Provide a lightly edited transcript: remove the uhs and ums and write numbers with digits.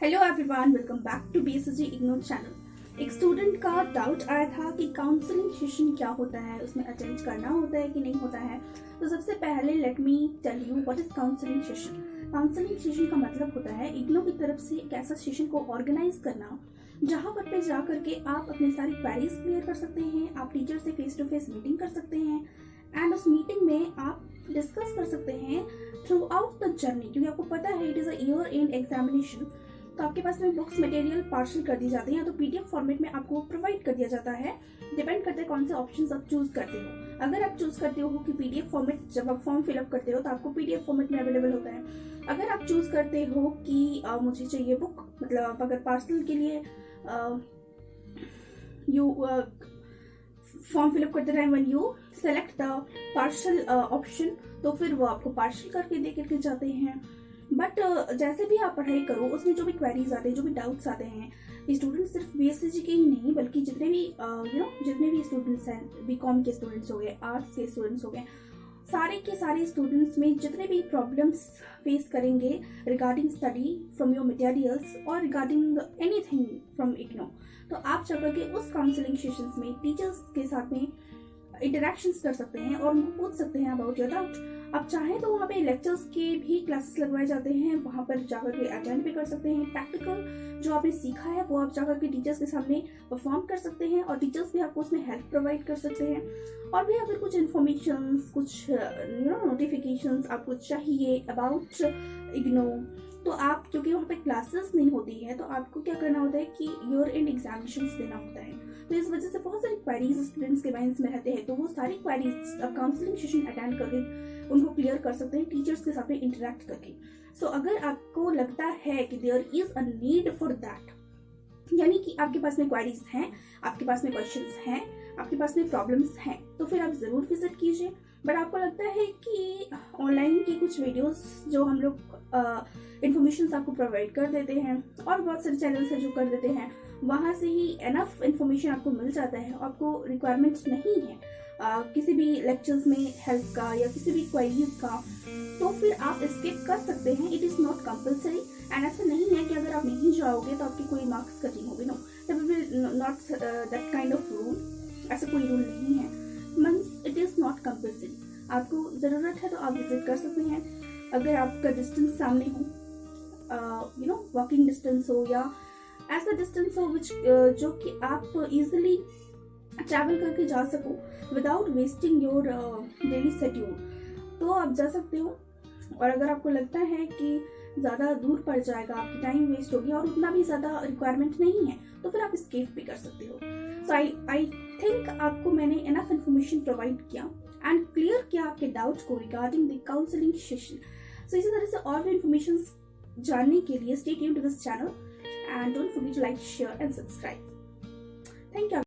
Hello everyone, welcome back to BSG ignore channel. एक student का doubt आया था कि काउंसलिंग सेशन क्या होता है, उसमें अटेंड करना होता है कि नहीं होता है। तो सबसे पहले let me tell you what is counselling session. Counselling session का मतलब होता है इग्नो की तरफ से एक ऐसा सेशन को ऑर्गेनाइज करना जहां पर पे जा करके आप अपनी सारी क्वेरीज क्लियर कर सकते हैं, आप टीचर से फेस टू फेस मीटिंग कर सकते हैं एंड उस मीटिंग में आप डिस्कस कर सकते हैं थ्रू आउट द जर्नी। क्योंकि आपको पता है it is a year and examination, तो आपके पास में बुक्स मटेरियल पार्सल कर दी जाती है या तो पीडीएफ फॉर्मेट में आपको प्रोवाइड कर दिया जाता है। डिपेंड करते हैं कौन से ऑप्शंस आप चूज करते हो। अगर आप चूज करते हो कि पीडीएफ फॉर्मेट, जब आप फॉर्म फिलअप करते हो तो आपको पीडीएफ फॉर्मेट में अवेलेबल होता है। अगर आप चूज करते हो कि मुझे चाहिए बुक, मतलब आप अगर पार्सल के लिए यू फॉर्म फिलअप करते time when you select the parcel option, तो फिर वो आपको पार्सल करके दे करके जाते हैं। बट जैसे भी आप पढ़ाई करो उसमें जो भी क्वेरीज आते हैं, जो भी डाउट्स आते हैं, स्टूडेंट्स सिर्फ बीएससी के ही नहीं बल्कि जितने भी जितने भी स्टूडेंट्स हैं, बीकॉम के स्टूडेंट्स हो गए, आर्ट्स के स्टूडेंट्स हो गए, सारे के सारे स्टूडेंट्स में जितने भी प्रॉब्लम्स फेस करेंगे regarding study from your materials और रिगार्डिंग एनीथिंग फ्रॉम इग्नो, तो आप जाकर के उस काउंसलिंग सेशंस में टीचर्स के साथ में इंटरेक्शंस कर सकते हैं और उनको पूछ सकते हैं अबाउट योर डाउट। आप चाहें तो वहाँ पे लेक्चर्स के भी क्लासेस लगवाए जाते हैं, वहाँ पर जाकर के अटेंड भी कर सकते हैं। प्रैक्टिकल जो आपने सीखा है वो आप जाकर के टीचर्स के सामने परफॉर्म कर सकते हैं और टीचर्स भी आपको उसमें हेल्प प्रोवाइड कर सकते हैं। और भी अगर कुछ इन्फॉर्मेशन, कुछ नोटिफिकेशन आपको चाहिए अबाउट इग्नो, तो आप, क्योंकि वहाँ पे क्लासेस नहीं होती है, तो आपको क्या करना होता है कि ईयर एंड एग्जामिनेशंस देना होता है। तो इस वजह से बहुत सारी क्वेरीज स्टूडेंट्स के माइंड्स में रहते हैं, तो वो सारी क्वेरीज आप काउंसलिंग सेशन अटेंड करके उनको क्लियर कर सकते हैं टीचर्स के साथ में इंटरेक्ट करके। सो अगर आपको लगता है कि there is a need for that, यानी कि आपके पास में क्वेरीज हैं, आपके पास में क्वेश्चंस हैं, आपके पास में प्रॉब्लम्स हैं, तो फिर आप जरूर विजिट कीजिए। बट आपको लगता है कि ऑनलाइन की कुछ वीडियोस जो हम लोग इन्फॉर्मेशन आपको प्रोवाइड कर देते हैं और बहुत सारे चैनल्स हैं जो कर देते हैं, वहाँ से ही एनफ इन्फॉर्मेशन आपको मिल जाता है, आपको रिक्वायरमेंट नहीं है किसी भी लेक्चर्स में हेल्प का या किसी भी क्वेरीज का, तो फिर आप स्किप कर सकते हैं। It is not compulsory and ऐसा नहीं है कि अगर आप नहीं जाओगे तो आपकी कोई मार्क्स कटिंग होगी। No, there will not that kind of rule, ऐसा कोई रूल नहीं है। Means it is not compulsory, आपको जरूरत है तो आप विजिट कर सकते हैं। अगर आपका डिस्टेंस सामने हो, वॉकिंग डिस्टेंस हो या ऐसा डिस्टेंस हो जो कि आप इजिली ट्रैवल करके जा सको without wasting your daily schedule, तो आप जा सकते हो। और अगर आपको लगता है कि ज़्यादा दूर पड़ जाएगा, आपकी टाइम वेस्ट होगी और उतना भी ज़्यादा रिक्वायरमेंट नहीं है, तो फिर आप स्किप भी कर सकते हो। सो आई थिंक आपको मैंने एनफ इन्फॉर्मेशन प्रोवाइड किया एंड क्लियर किया आपके डाउट्स को regarding the counselling session. So इसी तरह से और भी इन्फॉर्मेशन जानने के लिए stay tuned to this channel and don't forget to like, share and subscribe. Thank you.